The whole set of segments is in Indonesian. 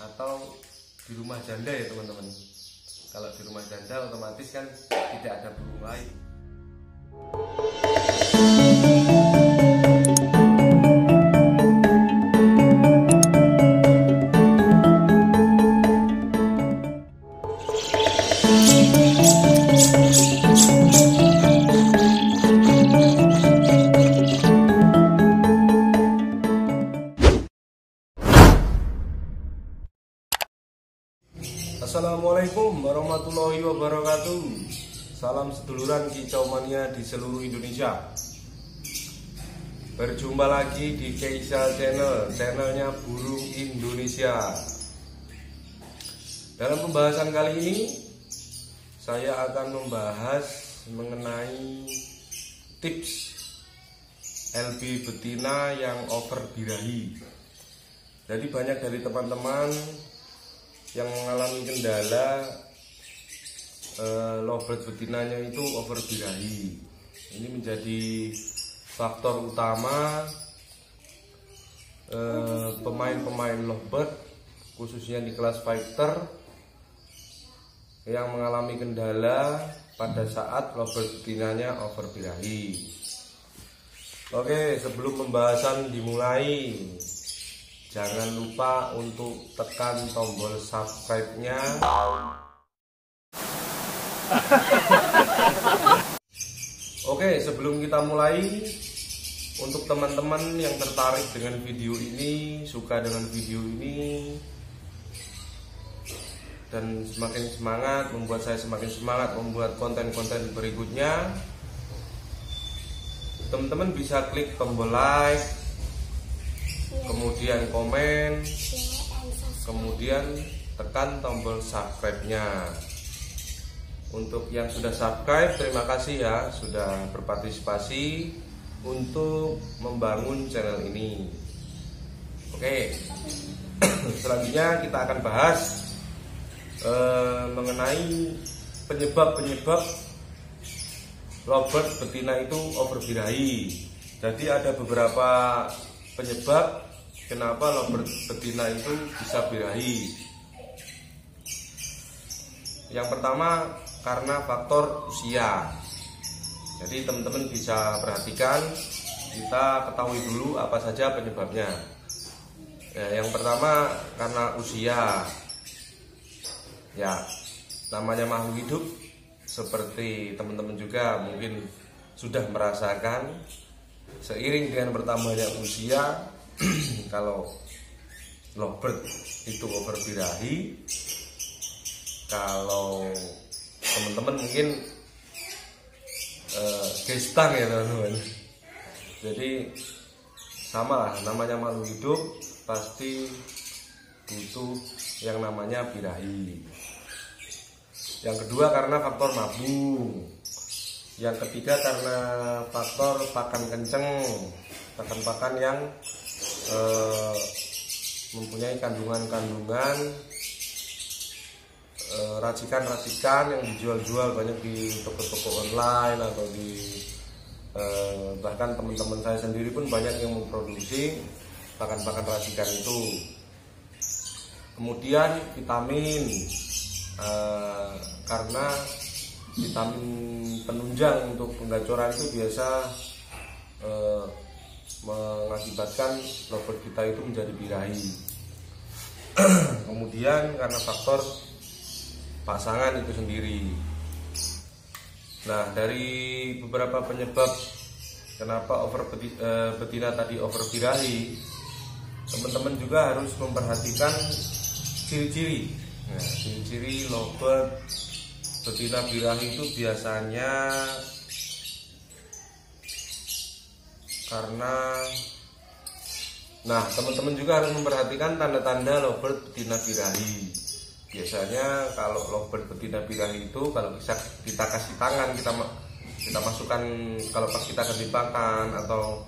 atau di rumah janda ya teman-teman. Kalau di rumah janda otomatis kan tidak ada burung lain. Assalamualaikum warahmatullahi wabarakatuh. Salam seduluran kicau mania di seluruh Indonesia. Berjumpa lagi di Keisa Channel, channelnya burung Indonesia. Dalam pembahasan kali ini saya akan membahas mengenai tips LB betina yang over birahi. Jadi banyak dari teman-teman yang mengalami kendala lovebird betinanya itu over birahi. Ini menjadi faktor utama pemain-pemain lovebird khususnya di kelas fighter yang mengalami kendala pada saat lovebird betinanya over birahi. Oke, sebelum pembahasan dimulai, jangan lupa untuk tekan tombol subscribe-nya. Oke, sebelum kita mulai, untuk teman-teman yang tertarik dengan video ini, suka dengan video ini, dan semakin semangat, membuat saya semakin semangat membuat konten-konten berikutnya, teman-teman bisa klik tombol like, kemudian komen, kemudian tekan tombol subscribe-nya. Untuk yang sudah subscribe, terima kasih ya sudah berpartisipasi untuk membangun channel ini. Oke, selanjutnya kita akan bahas mengenai penyebab-penyebab lovebird betina itu over birahi. Jadi ada beberapa penyebab kenapa lovebird betina itu bisa birahi. Yang pertama karena faktor usia. Jadi teman-teman bisa perhatikan, kita ketahui dulu apa saja penyebabnya. Yang pertama karena usia. Ya, namanya makhluk hidup, seperti teman-teman juga mungkin sudah merasakan, seiring dengan bertambahnya usia, kalau lovebird itu over birahi, kalau teman-teman mungkin gestang ya teman-teman. Jadi sama lah, namanya makhluk hidup pasti butuh yang namanya birahi. Yang kedua karena faktor mabung. Yang ketiga karena faktor pakan kenceng, pakan-pakan yang mempunyai kandungan-kandungan racikan-racikan yang dijual-jual banyak di toko-toko online atau di bahkan teman-teman saya sendiri pun banyak yang memproduksi pakan-pakan racikan itu. Kemudian vitamin, karena vitamin penunjang untuk penggacoran itu biasa mengakibatkan lovebird kita itu menjadi birahi. Kemudian karena faktor pasangan itu sendiri. Nah, dari beberapa penyebab kenapa betina tadi over birahi, teman-teman juga harus memperhatikan ciri-ciri. Nah, ciri-ciri lovebird betina birahi itu biasanya karena, nah teman-teman juga harus memperhatikan tanda-tanda lovebird betina birahi. Biasanya kalau lovebird betina birahi itu kalau kita kasih tangan, kita masukkan, kalau pas kita ganti pakan atau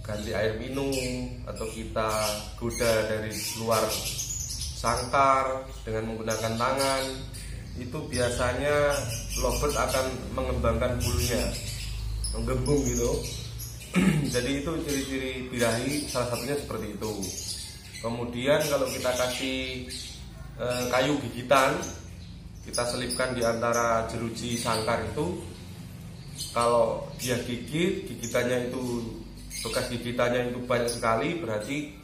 ganti air minum, atau kita goda dari luar sangkar dengan menggunakan tangan, itu biasanya lovebird akan mengembangkan bulunya, menggembung gitu. Jadi itu ciri-ciri birahi, salah satunya seperti itu. Kemudian kalau kita kasih kayu gigitan, kita selipkan di antara jeruji sangkar itu, kalau dia gigit, gigitannya itu, bekas gigitannya itu banyak sekali, berarti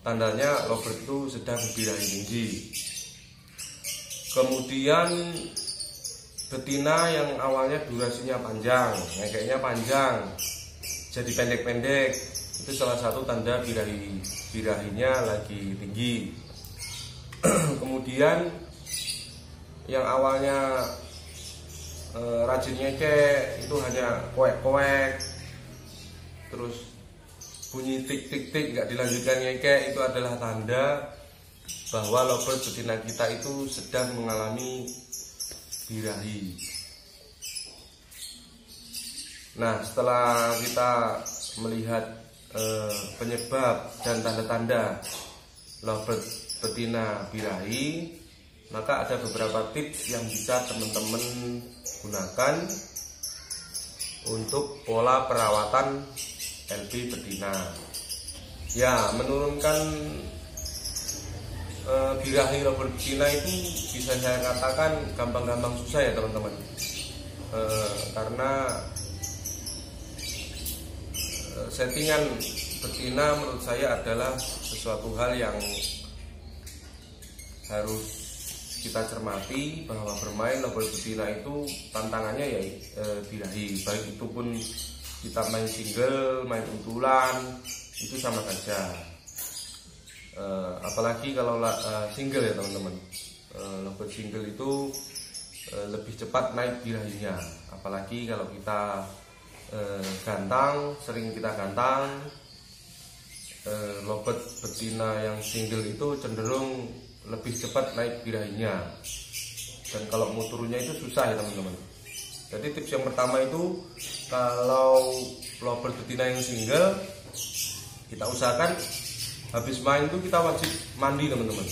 tandanya lovebird itu sedang birahi tinggi. Kemudian betina yang awalnya durasinya panjang, ngekeknya panjang, jadi pendek-pendek, itu salah satu tanda birahinya lagi tinggi. Kemudian yang awalnya rajin ngekek itu hanya koek-koek, terus bunyi tik-tik-tik nggak dilanjutkan ngekek, itu adalah tanda bahwa lovebird betina kita itu sedang mengalami birahi. Nah, setelah kita melihat penyebab dan tanda-tanda lovebird betina birahi, maka ada beberapa tips yang bisa teman-teman gunakan untuk pola perawatan LB betina. Ya, menurunkan birahi lovebird betina itu bisa saya katakan gampang-gampang susah ya teman-teman, karena settingan betina menurut saya adalah sesuatu hal yang harus kita cermati, bahwa bermain lovebird betina itu tantangannya ya birahi, baik itu pun kita main single, main untulan, itu sama saja. Apalagi kalau single ya teman-teman, lovebird single itu lebih cepat naik birahinya. Apalagi kalau kita gantang, sering kita gantang, lovebird betina yang single itu cenderung lebih cepat naik birahinya. Dan kalau mau turunnya itu susah ya teman-teman. Jadi tips yang pertama itu, kalau lovebird betina yang single, kita usahakan habis main itu kita wajib mandi teman-teman.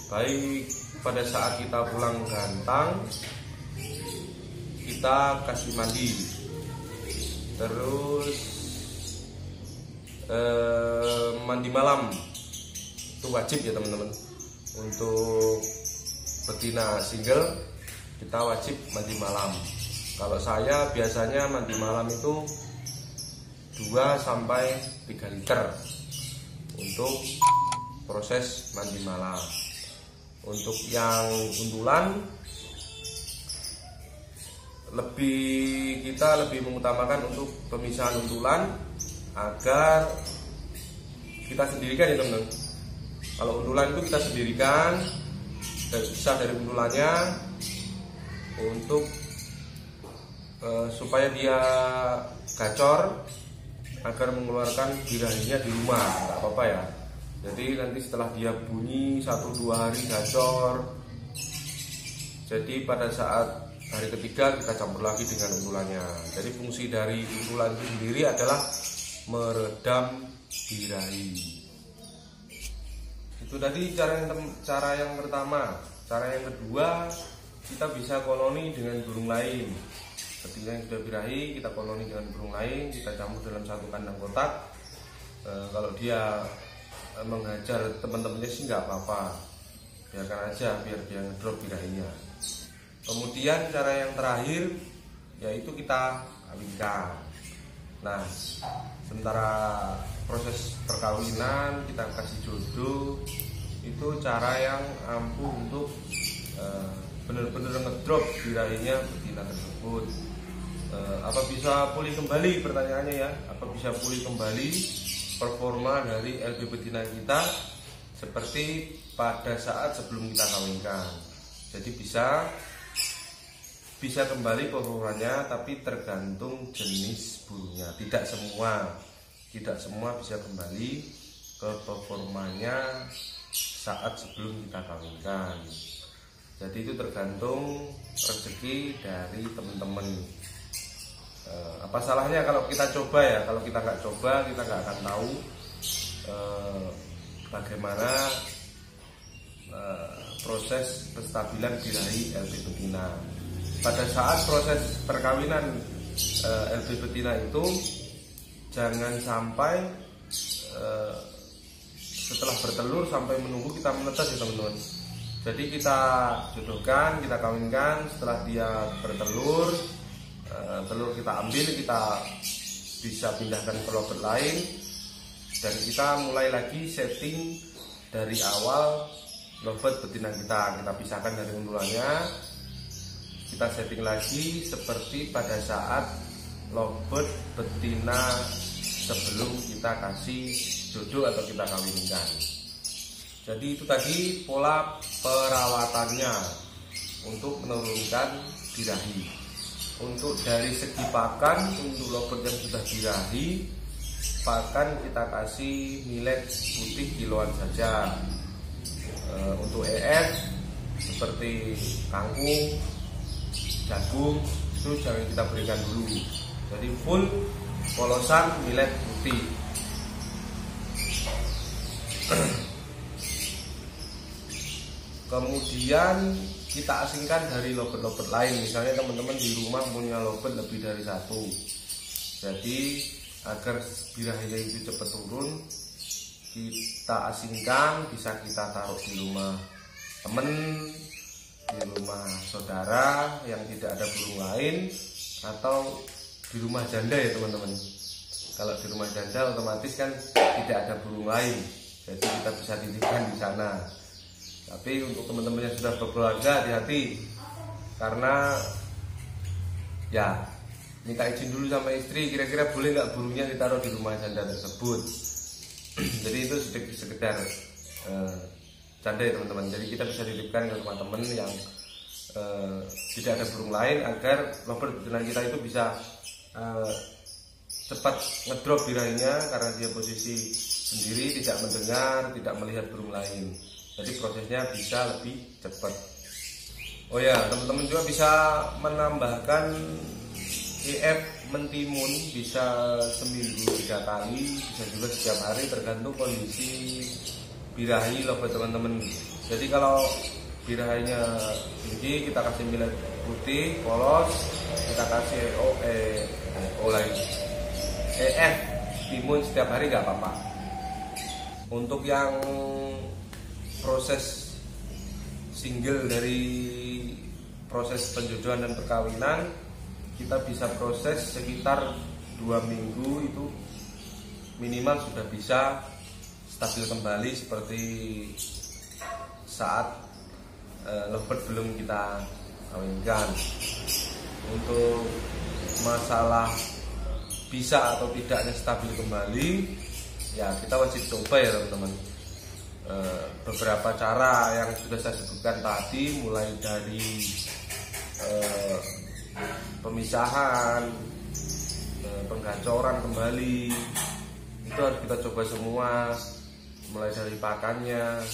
Baik pada saat kita pulang gantang, kita kasih mandi. Terus mandi malam itu wajib ya teman-teman. Untuk betina single kita wajib mandi malam. Kalau saya biasanya mandi malam itu 2-3 liter untuk proses mandi malam. Untuk yang untulan kita lebih mengutamakan untuk pemisahan untulan agar kita sendirikan ya teman-teman. Kalau untulan itu kita sendirikan dan pisah dari untulannya untuk supaya dia gacor agar mengeluarkan birahinya di rumah, nggak apa-apa ya. Jadi nanti setelah dia bunyi 1-2 hari gacor, jadi pada saat hari ketiga kita campur lagi dengan untulannya. Jadi fungsi dari untulan itu sendiri adalah meredam birahi. Itu tadi cara yang pertama. Cara yang kedua, kita bisa koloni dengan burung lain. Betina yang sudah birahi, kita koloni dengan burung lain, kita campur dalam satu kandang kotak. Kalau dia menghajar teman-temannya sih nggak apa-apa, biarkan aja biar dia ngedrop birahinya. Kemudian cara yang terakhir yaitu kita kawinkan. Nah, sementara proses perkawinan kita kasih jodoh, itu cara yang ampuh untuk benar-benar ngedrop birahinya betina tersebut. Apa bisa pulih kembali, pertanyaannya ya, apa bisa pulih kembali performa dari LB betina kita seperti pada saat sebelum kita kawinkan? Jadi bisa kembali performanya, tapi tergantung jenis burungnya. Tidak semua bisa kembali ke performanya saat sebelum kita kawinkan. Jadi itu tergantung rezeki dari teman-teman. Apa salahnya kalau kita coba ya? Kalau kita nggak coba, kita nggak akan tahu bagaimana proses kestabilan birahi LB betina. Pada saat proses perkawinan LB betina itu, jangan sampai setelah bertelur sampai menunggu kita menetas ya teman-teman. Jadi kita jodohkan, kita kawinkan, setelah dia bertelur, telur kita ambil, kita bisa pindahkan ke lovebird lain, dan kita mulai lagi setting dari awal lovebird betina kita pisahkan dari undulannya, kita setting lagi seperti pada saat lovebird betina sebelum kita kasih jodoh atau kita kawinkan. Jadi itu tadi pola perawatannya untuk menurunkan birahi. Untuk dari segi pakan, untuk lovebird yang sudah birahi, pakan kita kasih millet putih kiloan saja. Untuk EF seperti kangkung, jagung itu jangan kita berikan dulu. Jadi full polosan millet putih. Kemudian kita asingkan dari lovebird lain. Misalnya teman-teman di rumah punya lovebird lebih dari satu. Jadi agar birahinya itu cepat turun, kita asingkan, bisa kita taruh di rumah temen, di rumah saudara yang tidak ada burung lain, atau di rumah janda ya teman-teman. Kalau di rumah janda otomatis kan tidak ada burung lain, jadi kita bisa titipkan di sana. Tapi untuk teman-teman yang sudah berkeluarga, hati-hati, karena ya minta izin dulu sama istri, kira-kira boleh nggak burungnya ditaruh di rumah janda tersebut. Jadi itu sekedar canda ya teman-teman. Jadi kita bisa titipkan ke rumah teman yang tidak ada burung lain, agar lovebird betina kita itu bisa cepat ngedrop birahinya, karena dia posisi sendiri, tidak mendengar, tidak melihat burung lain. Jadi prosesnya bisa lebih cepat. Oh ya, teman-teman juga bisa menambahkan EF mentimun, bisa seminggu 3 kali, bisa juga setiap hari, tergantung kondisi birahi lovebird teman-teman. Jadi kalau birahinya tinggi, kita kasih millet putih polos, kita kasih EF timun setiap hari nggak apa-apa. Untuk yang proses single dari proses penjodohan dan perkawinan, kita bisa proses sekitar 2 minggu, itu minimal sudah bisa stabil kembali seperti saat lovebird belum kita kawinkan. Untuk masalah bisa atau tidaknya stabil kembali, ya kita wajib coba ya teman-teman. Beberapa cara yang sudah saya sebutkan tadi, mulai dari pemisahan, penggacoran kembali, itu harus kita coba semua, mulai dari pakannya.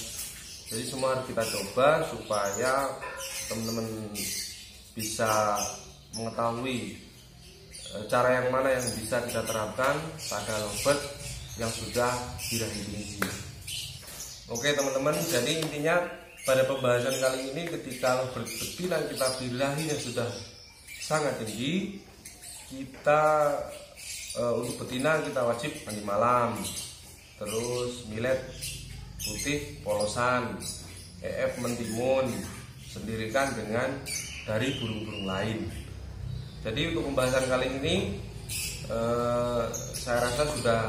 Jadi semua harus kita coba supaya teman-teman bisa mengetahui cara yang mana yang bisa kita terapkan pada lovebird yang sudah birahi tinggi. Oke teman-teman, jadi intinya pada pembahasan kali ini, ketika lovebird betina kita birahinya sudah sangat tinggi, kita untuk betina kita wajib mandi malam, terus millet putih polosan, EF mentimun, sendirikan dengan dari burung-burung lain. Jadi untuk pembahasan kali ini saya rasa sudah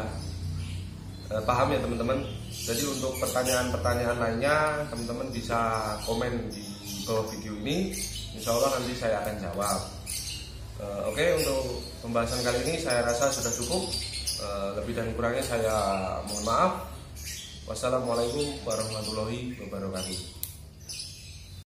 paham ya teman-teman. Jadi untuk pertanyaan-pertanyaan lainnya, teman-teman bisa komen di bawah video ini, insya Allah nanti saya akan jawab. Oke, untuk pembahasan kali ini saya rasa sudah cukup. Lebih dan kurangnya saya mohon maaf. Wassalamualaikum warahmatullahi wabarakatuh.